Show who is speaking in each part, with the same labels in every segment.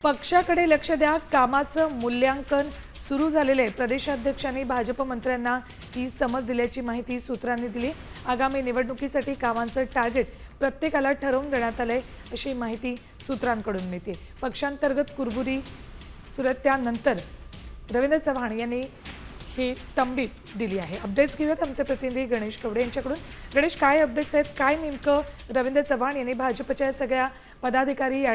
Speaker 1: पक्षाकडे लक्ष द्या, कामाचं मूल्यांकन सुरू झालेले आहे। प्रदेशाध्यक्षांनी भाजप मंत्र्यांना ही समज दिल्याची माहिती सूत्रांनी दिली। आगामी निवडणुकीसाठी कामांचं टार्गेट प्रत्येकाला ठरवून देण्यात आलंय अशी माहिती सूत्रांकडून मिळते। पक्षांतर्गत कुरबुरी सुरत त्यानंतर रवींद्र चव्हाण यांनी ही तंबी दिली आहे। अपडेट्स घेऊयात आमचे प्रतिनिधी गणेश कवडे यांच्याकडून। गणेश, काय अपडेट्स आहेत? काय नेमकं रवींद्र चव्हाण यांनी भाजपच्या सगळ्या पदाधिकारी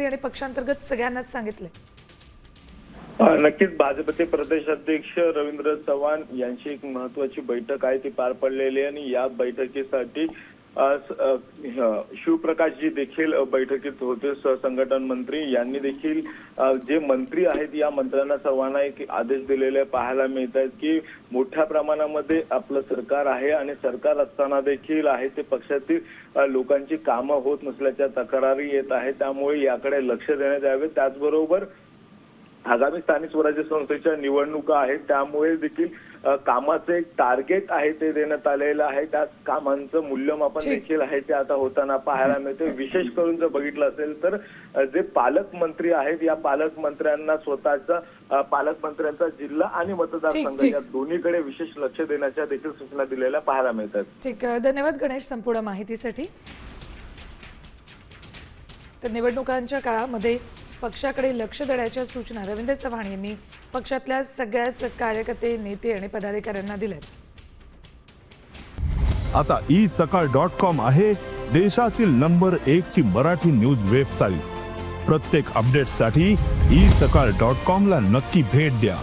Speaker 1: आणि पक्षांतर्गत सगळ्यांनाच सांगितले?
Speaker 2: नक्कीच भाजपचे प्रदेश अध्यक्ष रवींद्र चव्हाण यांची एक महत्त्वाची बैठक आहे ती पार पडलेली आहे आणि या बैठकीसाठी शिवप्रकाशजी देखील बैठकीत होते। सहसंघटन मंत्री यांनी देखील जे मंत्री आहेत या मंत्र्यांना सर्वांना एक आदेश दिलेले पाहायला मिळत आहेत की मोठ्या प्रमाणामध्ये आपलं सरकार आहे आणि सरकार असताना देखील आहे ते पक्षातील लोकांची कामं होत नसल्याच्या तक्रारी येत आहेत, त्यामुळे याकडे लक्ष देण्यात यावे। त्याचबरोबर आगामी स्थानिक स्वराज्य संस्थेच्या निवडणुका आहेत, त्यामुळे देखील कामाचं एक टार्गेट आहे ते देण्यात आलेलं आहे। त्या कामांचं मूल्यमापन देखील आहे ते आता होताना पाहायला मिळते। विशेष करून जर बघितलं असेल तर जे पालकमंत्री आहेत या पालकमंत्र्यांना स्वतःचा पालकमंत्र्यांचा जिल्हा आणि मतदारसंघ या दोन्हीकडे विशेष लक्ष देण्याच्या देखील सूचना दिलेल्या पाहायला मिळतात।
Speaker 1: ठीक, धन्यवाद गणेश संपूर्ण माहितीसाठी। तर निवडणुकांच्या काळामध्ये पक्षाकडे लक्ष देण्याच्या सूचना रवींद्र चव्हाण यांनी पक्षातल्या सगळ्याच कार्यकर्ते, नेते आणि पदाधिकाऱ्यांना दिल्यात।
Speaker 3: आता isakal.com आहे देशातील नंबर 1 ची मराठी न्यूज वेबसाईट। प्रत्येक अपडेटसाठी isakal.com ला नक्की भेट द्या।